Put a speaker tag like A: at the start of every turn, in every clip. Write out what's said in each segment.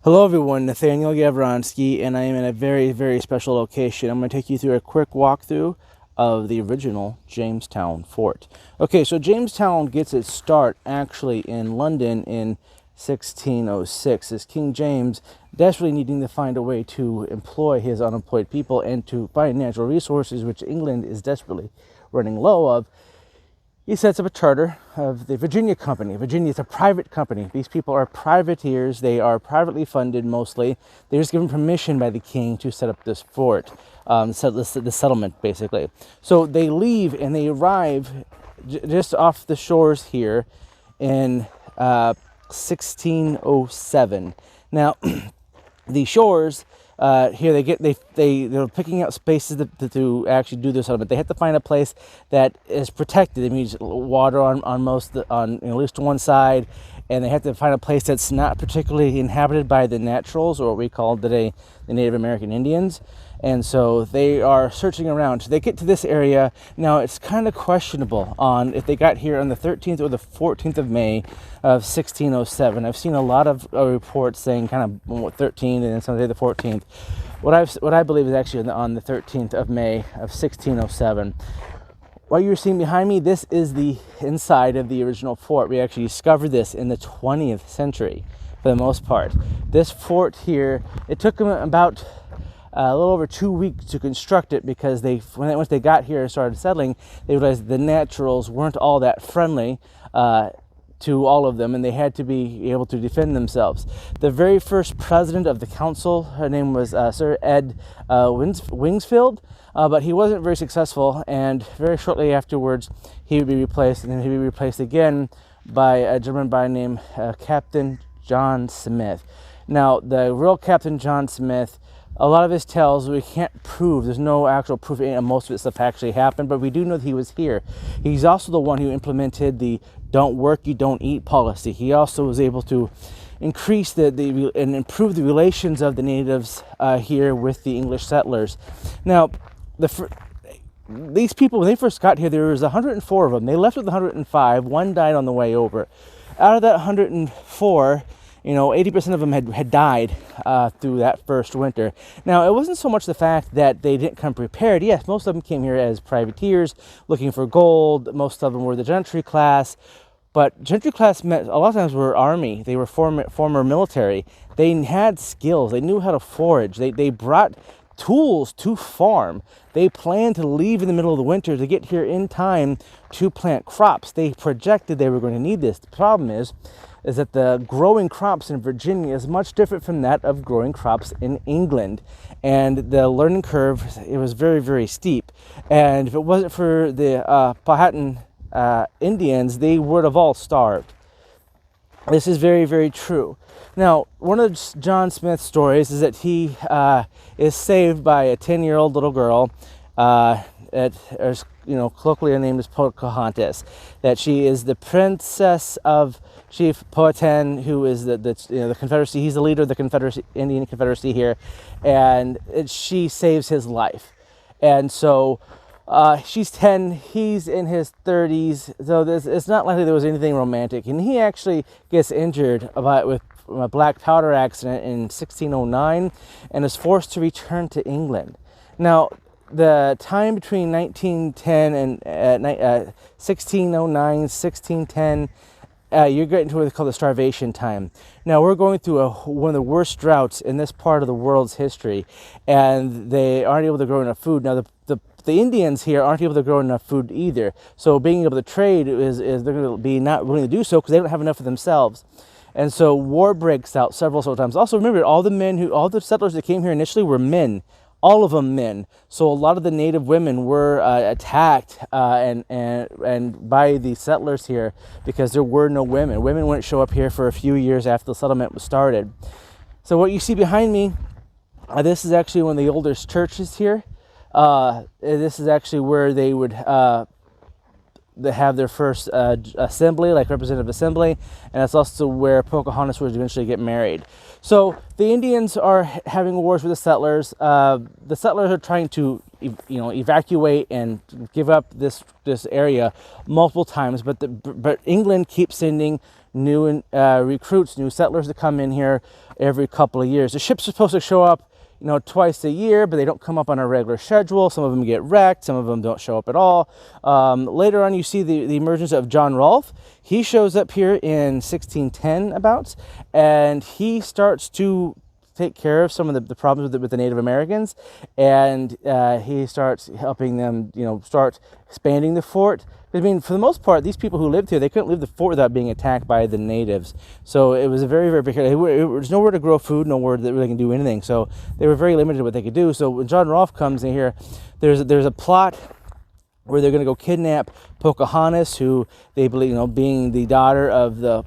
A: Hello everyone, Nathaniel Gavronsky, and I am in a very, very special location. I'm going to take you through a quick walkthrough of the original Jamestown fort. Okay, so Jamestown gets its start actually in London in 1606, as King James, desperately needing to find a way to employ his unemployed people and to find natural resources, which England is desperately running low of. He sets up a charter of the Virginia Company. Virginia is a private company. These people are privateers. They are privately funded mostly. They're just given permission by the king to set up this fort, the settlement, basically. So they leave and they arrive just off the shores here in 1607. Now, the shores here they're picking out spaces to actually do their settlement. They have to find a place that is protected. It means water on at least one side, and they have to find a place that's not particularly inhabited by the naturals, or what we call today the Native American Indians. And so they are searching around. So they get to this area. Now, it's kind of questionable on if they got here on the 13th or the 14th of May of 1607. I've seen a lot of reports saying kind of 13th and then some say the 14th. What I believe is actually on the 13th of May of 1607. What you're seeing behind me, this is the inside of the original fort. We actually discovered this in the 20th century for the most part. This fort here, it took them about a little over 2 weeks to construct it, because once they got here and started settling, they realized the naturals weren't all that friendly to all of them, and they had to be able to defend themselves. The very first president of the council, her name was Sir Ed Wingsfield, but he wasn't very successful, and very shortly afterwards he would be replaced, and then he'd be replaced again by a gentleman by the name Captain John Smith. Now, the real Captain John Smith, a lot of his tales we can't prove. There's no actual proof most of it stuff actually happened, but we do know that he was here. He's also the one who implemented the "don't work, you don't eat" policy. He also was able to increase and improve the relations of the natives here with the English settlers. Now, these people, when they first got here, there was 104 of them. They left with 105. One died on the way over. Out of that 104, 80% of them had died through that first winter. Now, it wasn't so much the fact that they didn't come prepared. Yes, most of them came here as privateers looking for gold. Most of them were the gentry class. But gentry class meant a lot of times were army. They were former military. They had skills. They knew how to forage. They brought tools to farm. They planned to leave in the middle of the winter to get here in time to plant crops. They projected they were going to need this. The problem is that the growing crops in Virginia is much different from that of growing crops in England. And the learning curve, it was very, very steep. And if it wasn't for the Powhatan Indians, they would have all starved. This is very, very true. Now, one of John Smith's stories is that he is saved by a 10-year-old little girl colloquially named as Pocahontas, that she is the princess of Chief Powhatan, who is the Confederacy. He's the leader of the Confederacy, Indian Confederacy here, and she saves his life. And so she's 10, he's in his 30s, so it's not likely there was anything romantic. And he actually gets injured with a black powder accident in 1609 and is forced to return to England. Now, the time between 1910 and 1609, 1610, you're getting to what they call the starvation time. Now, we're going through one of the worst droughts in this part of the world's history, and they aren't able to grow enough food. Now, the Indians here aren't able to grow enough food either. So being able to trade is they're going to be not willing to do so because they don't have enough for themselves. And so war breaks out several times. Also, remember, all the settlers that came here initially were men. All of them men. So a lot of the native women were attacked and by the settlers here because there were no women. Women wouldn't show up here for a few years after the settlement was started. So what you see behind me, this is actually one of the oldest churches here. This is actually where they would have their first assembly, like representative assembly, and that's also where Pocahontas would eventually get married. So the Indians are having wars with the settlers. The settlers are trying to evacuate and give up this area multiple times, but England keeps sending new recruits, new settlers to come in here every couple of years. The ships are supposed to show up, twice a year, but they don't come up on a regular schedule. Some of them get wrecked. Some of them don't show up at all. Later on, you see the emergence of John Rolfe. He shows up here in 1610 about, and he starts to take care of some of the problems with the Native Americans, and he starts helping them, start expanding the fort. I mean, for the most part, these people who lived here, they couldn't leave the fort without being attacked by the natives. So it was a very, very big area. There's nowhere to grow food, nowhere that really can do anything. So they were very limited in what they could do. So when John Rolfe comes in here, there's a plot where they're going to go kidnap Pocahontas, who they believe, being the daughter of the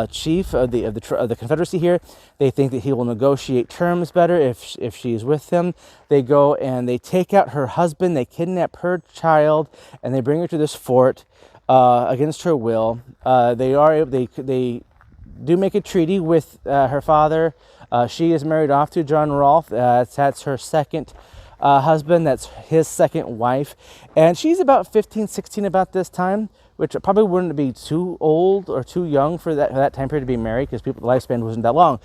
A: chief of the Confederacy here. They think that he will negotiate terms better if she's with him. They go and they take out her husband. They kidnap her child and they bring her to this fort against her will. They do make a treaty with her father. She is married off to John Rolfe. That's her second husband. That's his second wife, and she's about 15, 16 about this time, which probably wouldn't be too old or too young for that time period to be married, because the lifespan wasn't that long.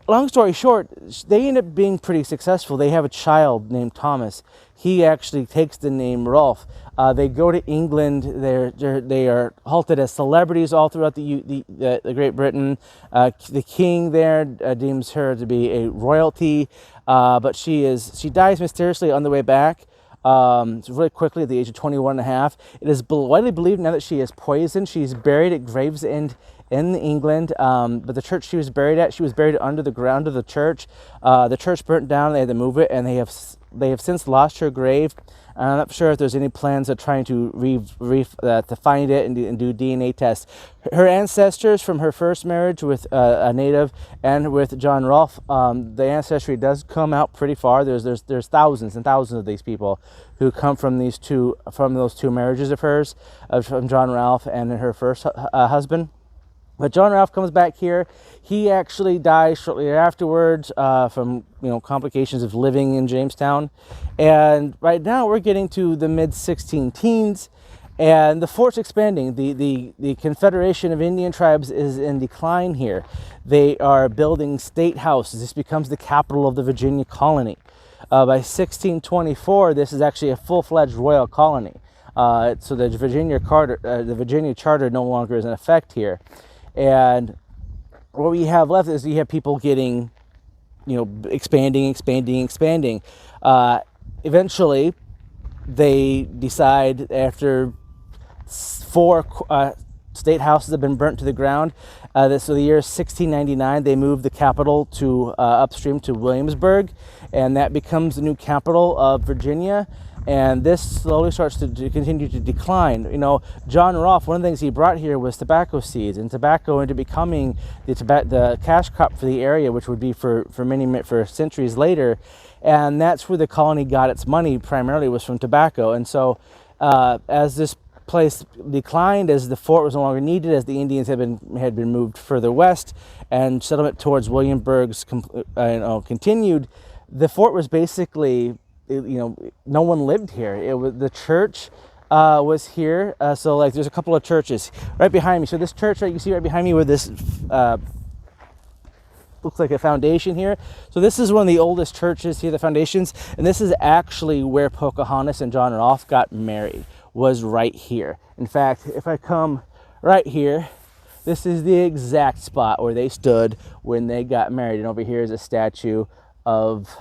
A: Long story short, they end up being pretty successful. They have a child named Thomas. He actually takes the name Rolfe. They go to England. They are halted as celebrities all throughout the Great Britain. The king there deems her to be a royalty, but she dies mysteriously on the way back. Really quickly at the age of 21 and a half. It is widely believed now that she is poisoned. She's buried at Gravesend in England, but the church she was buried under the ground of the church. The church burnt down. They had to move it, and they have since lost her grave. I'm not sure if there's any plans of trying to to find it and do DNA tests. Her ancestors from her first marriage with a native and with John Rolfe, the ancestry does come out pretty far. There's thousands and thousands of these people who come from those two marriages of hers, from John Rolfe and her first husband. But John Rolfe comes back here. He actually dies shortly afterwards from complications of living in Jamestown. And right now we're getting to the mid-16 teens, and the fort's expanding. The Confederation of Indian Tribes is in decline here. They are building state houses. This becomes the capital of the Virginia colony. By 1624, this is actually a full-fledged royal colony. So the Virginia Charter no longer is in effect here. And what we have left is you have people getting, expanding. Eventually, they decide, after 4 state houses have been burnt to the ground, so the year 1699, they moved the capital to upstream to Williamsburg, and that becomes the new capital of Virginia. And this slowly starts to continue to decline. John Rolfe, one of the things he brought here was tobacco seeds, and tobacco into becoming the cash crop for the area, which would be for centuries later. And that's where the colony got its money, primarily was from tobacco. And so as this place declined, as the fort was no longer needed, as the Indians had been moved further west, and settlement towards Williamsburg's continued, the fort was basically, no one lived here. The church was here. So there's a couple of churches right behind me. So this church, you can see right behind me, where this looks like a foundation here. So this is one of the oldest churches here, the foundations, and this is actually where Pocahontas and John Rolfe got married, was right here. In fact, if I come right here, this is the exact spot where they stood when they got married. And over here is a statue of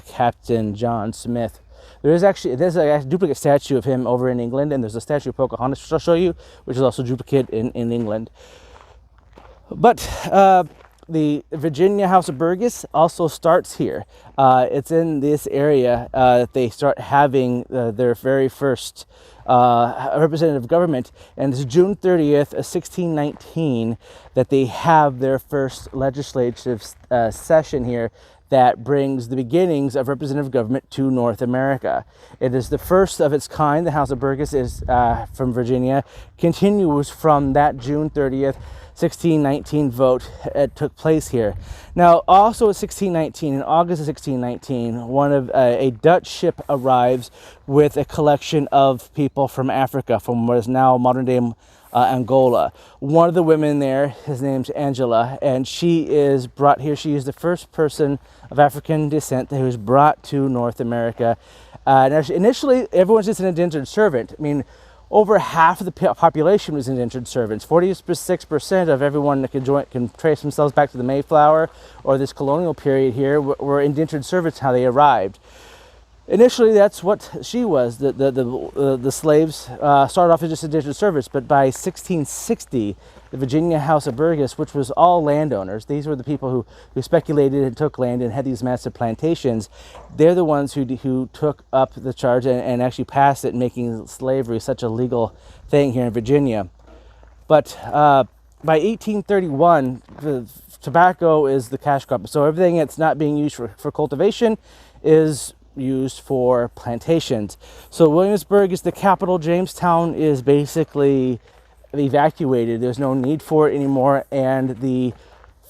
A: Captain John Smith. There's a duplicate statue of him over in England, and there's a statue of Pocahontas, which I'll show you, which is also a duplicate in England. But the Virginia House of Burgess also starts here. It's in this area that they start having their very first representative government, and it's June 30th, 1619, that they have their first legislative session here that brings the beginnings of representative government to North America. It is the first of its kind. The House of Burgess is from Virginia, continues from that June 30th, 1619 vote took place here. Now, also in 1619, in August of 1619, a Dutch ship arrives with a collection of people from Africa, from what is now modern-day Angola. One of the women there, his name's Angela, and she is brought here. She is the first person of African descent who was brought to North America. Initially, everyone's just an indentured servant. I mean, over half of the population was indentured servants. 46% of everyone that can trace themselves back to the Mayflower or this colonial period here were indentured servants how they arrived. Initially, that's what she was. The slaves started off as just indentured servants, but by 1660, the Virginia House of Burgess, which was all landowners, these were the people who speculated and took land and had these massive plantations. They're the ones who took up the charge and actually passed it, making slavery such a legal thing here in Virginia. But by 1831, the tobacco is the cash crop. So everything that's not being used for cultivation is used for plantations. So Williamsburg is the capital. Jamestown is basically evacuated. There's no need for it anymore, and the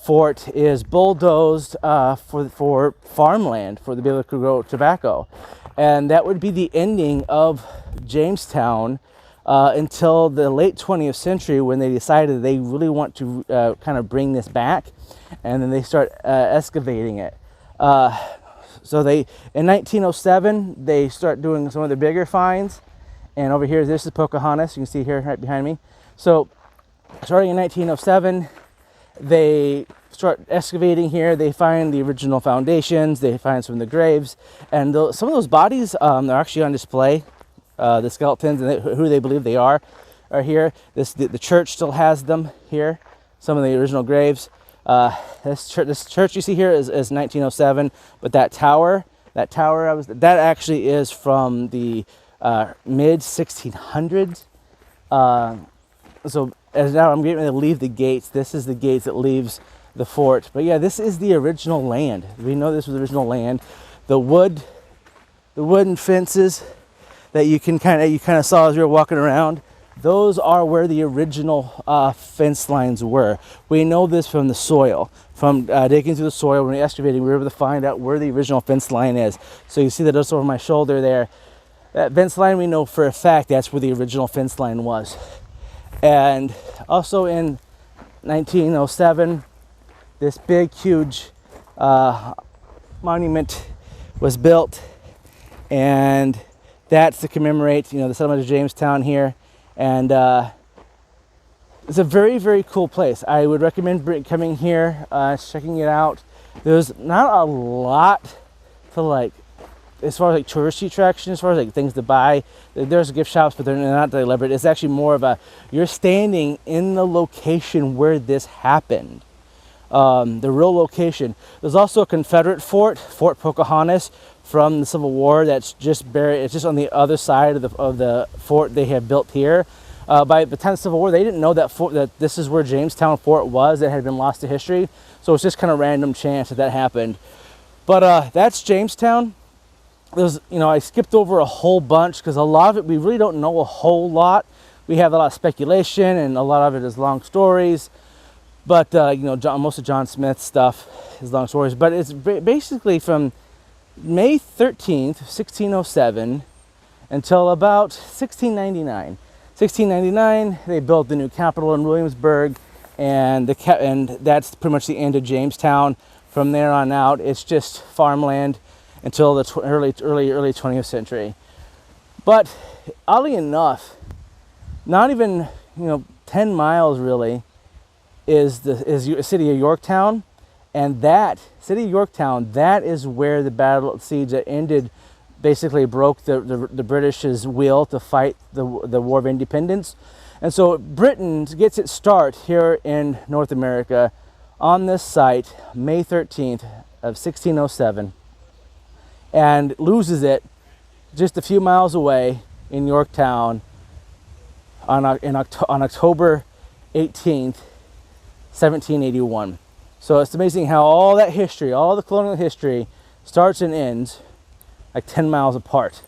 A: fort is bulldozed for farmland for the ability to grow tobacco. And that would be the ending of Jamestown until the late 20th century, when they decided they really want to kind of bring this back, and then they start excavating it. So in 1907, they start doing some of the bigger finds. And over here, this is Pocahontas. You can see here right behind me. So starting in 1907, they start excavating here. They find the original foundations. They find some of the graves. And some of those bodies are actually on display. The skeletons and who they believe they are here. The church still has them here. Some of the original graves. This church you see here is 1907, but that tower that actually is from the mid 1600s. So as now I'm getting ready to leave the gates. This is the gates that leaves the fort. But yeah, this is the original land. We know this was the original land. The wooden fences that you kind of saw as we were walking around. Those are where the original fence lines were. We know this from the soil, from digging through the soil. When we're excavating, we were able to find out where the original fence line is. So you see that just over my shoulder there. That fence line, we know for a fact that's where the original fence line was. And also in 1907, this big, huge monument was built, and that's to commemorate, the settlement of Jamestown here. And it's a very, very cool place. I would recommend coming here, checking it out. There's not a lot to as far as touristy attraction, as far as things to buy. There's gift shops, but they're not that elaborate. It's actually more of you're standing in the location where this happened. The real location. There's also a Confederate fort, Fort Pocahontas, from the Civil War. That's just buried. It's just on the other side of the fort they have built here. By the time of the Civil War, they didn't know that this is where Jamestown Fort was. That had been lost to history. So it's just kind of random chance that happened. But that's Jamestown. I skipped over a whole bunch because a lot of it we really don't know a whole lot. We have a lot of speculation, and a lot of it is long stories. But most of John Smith's stuff is long stories. But it's basically from May 13th, 1607, until about 1699. 1699, they built the new capital in Williamsburg, and that's pretty much the end of Jamestown. From there on out, it's just farmland until the early 20th century. But oddly enough, not even 10 miles really is the city of Yorktown. And that city of Yorktown, that is where the battle siege that ended, basically broke the British's will to fight the War of Independence. And so Britain gets its start here in North America on this site, May 13th of 1607, and loses it just a few miles away in Yorktown on October 18th, 1781. So it's amazing how all that history, all the colonial history, starts and ends 10 miles apart.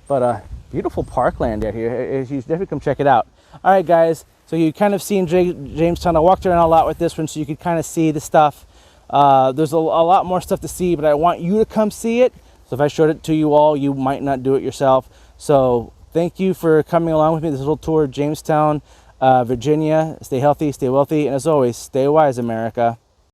A: But beautiful parkland out here. You definitely come check it out. All right, guys. So you kind of seen Jamestown. I walked around a lot with this one, so you could kind of see the stuff. There's a lot more stuff to see, but I want you to come see it. So if I showed it to you all, you might not do it yourself. So thank you for coming along with me this little tour of Jamestown, Virginia. Stay healthy, stay wealthy, and as always, stay wise, America.